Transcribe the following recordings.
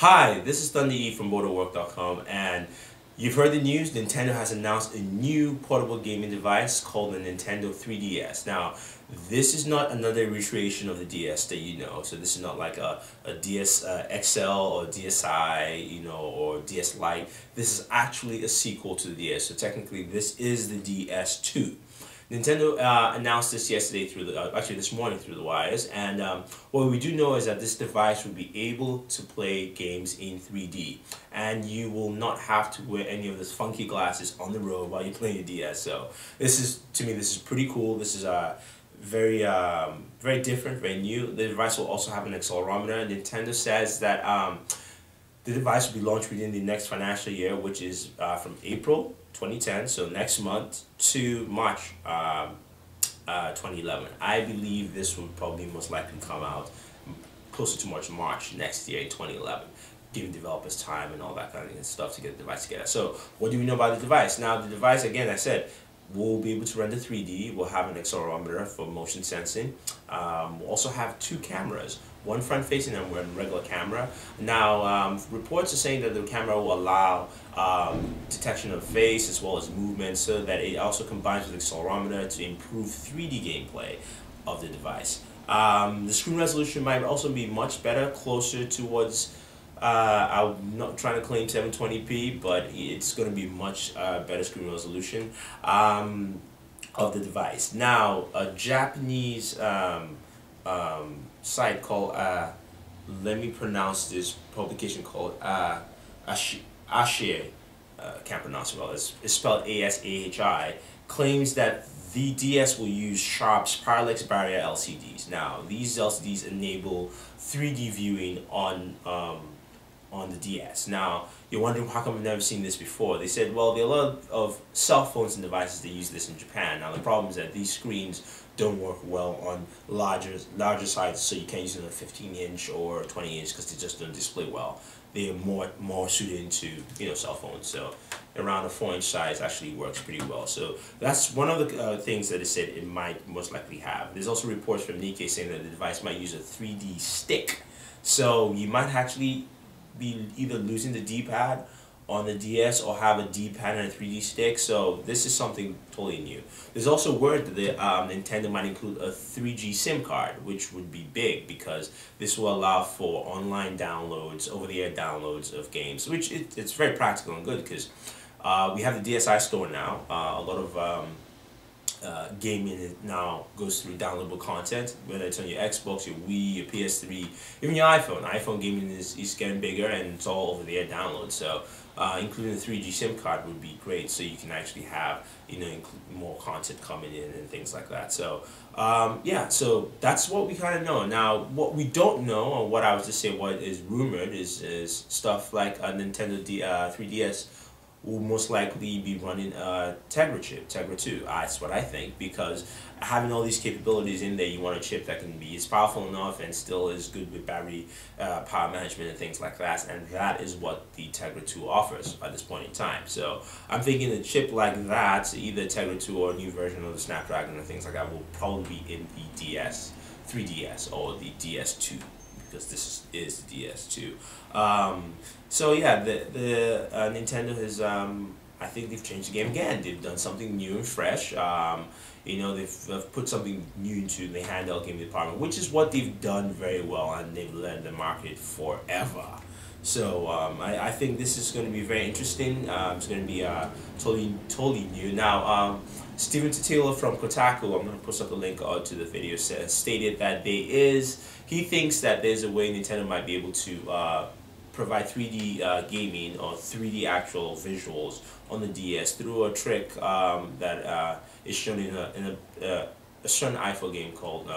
Hi, this is Thunder E from Booredatwork.com, and you've heard the news. Nintendo has announced a new portable gaming device called the Nintendo 3DS. Now, this is not another recreation of the DS that you know. So this is not like a DS XL or DSi, or DS Lite. This is actually a sequel to the DS. So technically, this is the DS2. Nintendo announced this yesterday through actually this morning through the wires, and what we do know is that this device will be able to play games in 3D, and you will not have to wear any of those funky glasses on the road while you're playing your DS. So this is, to me, this is pretty cool. This is very very different, very new. The device will also have an accelerometer. Nintendo says that the device will be launched within the next financial year, which is from April 2010, so next month, to March 2011. I believe this will probably most likely come out closer to March next year in 2011, giving developers time and all that kind of stuff to get the device together. So what do we know about the device? Now the device, again, I said, we'll be able to render 3D. We'll have an accelerometer for motion sensing. We'll also have two cameras, one front facing and one regular camera. Now, reports are saying that the camera will allow detection of face as well as movement, so that it also combines with the accelerometer to improve 3D gameplay of the device. The screen resolution might also be much better, closer towards I'm not trying to claim 720p, but it's going to be much better screen resolution of the device. Now, a Japanese site called, let me pronounce this publication called Asahi, can't pronounce it well, it's spelled ASAHI, claims that the DS will use Sharp's Parallax barrier LCDs. Now, these LCDs enable 3D viewing on the DS. Now, you're wondering how come I've never seen this before. They said, well, there are a lot of cell phones and devices that use this in Japan. Now, the problem is that these screens don't work well on larger sizes, so you can't use them on a 15-inch or 20-inch because they just don't display well. They are more suited into cell phones. So around a 4-inch size actually works pretty well. So that's one of the things that it said it might most likely have. There's also reports from Nikkei saying that the device might use a 3D stick. So you might actually be either losing the D-pad on the DS or have a D-pad and a 3D stick. So this is something totally new. There's also word that the Nintendo might include a 3G SIM card, which would be big because this will allow for online downloads, over-the-air downloads of games, which it's very practical and good because we have the DSi store now. A lot of gaming now goes through downloadable content, whether it's on your Xbox, your Wii, your PS3, even your iPhone. iPhone gaming is getting bigger and it's all over the air download. So including the 3G SIM card would be great, so you can actually have more content coming in and things like that. So yeah, so that's what we kind of know. Now, what we don't know, or what I was just saying, what is rumored is stuff like a Nintendo 3DS will most likely be running a Tegra chip, Tegra 2. That's what I think, because having all these capabilities in there, you want a chip that can be as powerful enough and still is good with battery power management and things like that, and that is what the Tegra 2 offers at this point in time. So I'm thinking a chip like that, either Tegra 2 or a new version of the Snapdragon and things like that, will probably be in the 3DS or the DS2, because this is the DS2. So yeah, the Nintendo has, I think they've changed the game again. They've done something new and fresh. They've put something new into the handheld gaming department, which is what they've done very well, and they've led the market forever. So I think this is going to be very interesting. It's going to be totally new. Now, Steven Taylor from Kotaku, I'm going to post up a link to the video, stated that he thinks that there's a way Nintendo might be able to provide 3D gaming or 3D actual visuals on the DS through a trick that is shown in a certain iPhone game called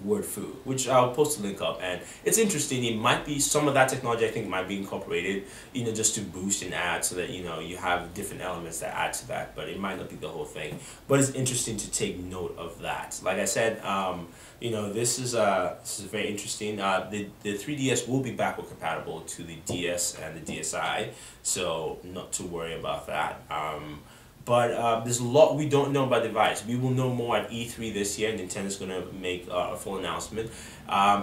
Word Fu, which I'll post a link up, and it's interesting. It might be some of that technology, I think, might be incorporated, just to boost and add, so that you have different elements that add to that, but it might not be the whole thing. But it's interesting to take note of that. Like I said, this is very interesting. The 3DS will be backward compatible to the DS and the DSi, so not to worry about that. But there's a lot we don't know about the device. We will know more at E3 this year. Nintendo's going to make a full announcement.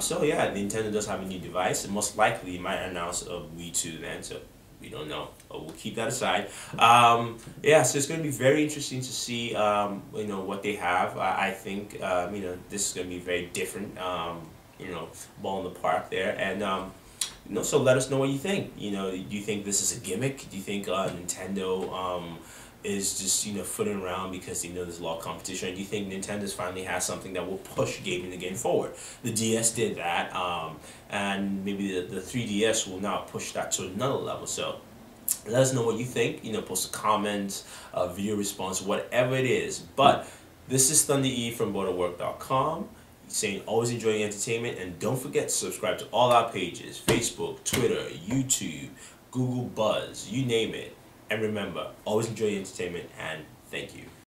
So yeah, Nintendo does have a new device. And most likely might announce a Wii 2 then. So we don't know. We'll keep that aside. Yeah, so it's going to be very interesting to see, what they have. I think, this is going to be very different, ball in the park there. And, so let us know what you think. Do you think this is a gimmick? Do you think Nintendo is just footing around because there's a lot of competition? Or do you think Nintendo's finally has something that will push gaming again forward? The DS did that, and maybe the 3DS will now push that to another level. So let us know what you think. Post a comment, a video response, whatever it is. But this is Thunder E from Booredatwork.com, saying always enjoy the entertainment, and don't forget to subscribe to all our pages: Facebook, Twitter, YouTube, Google Buzz, you name it. And remember, always enjoy the entertainment, and thank you.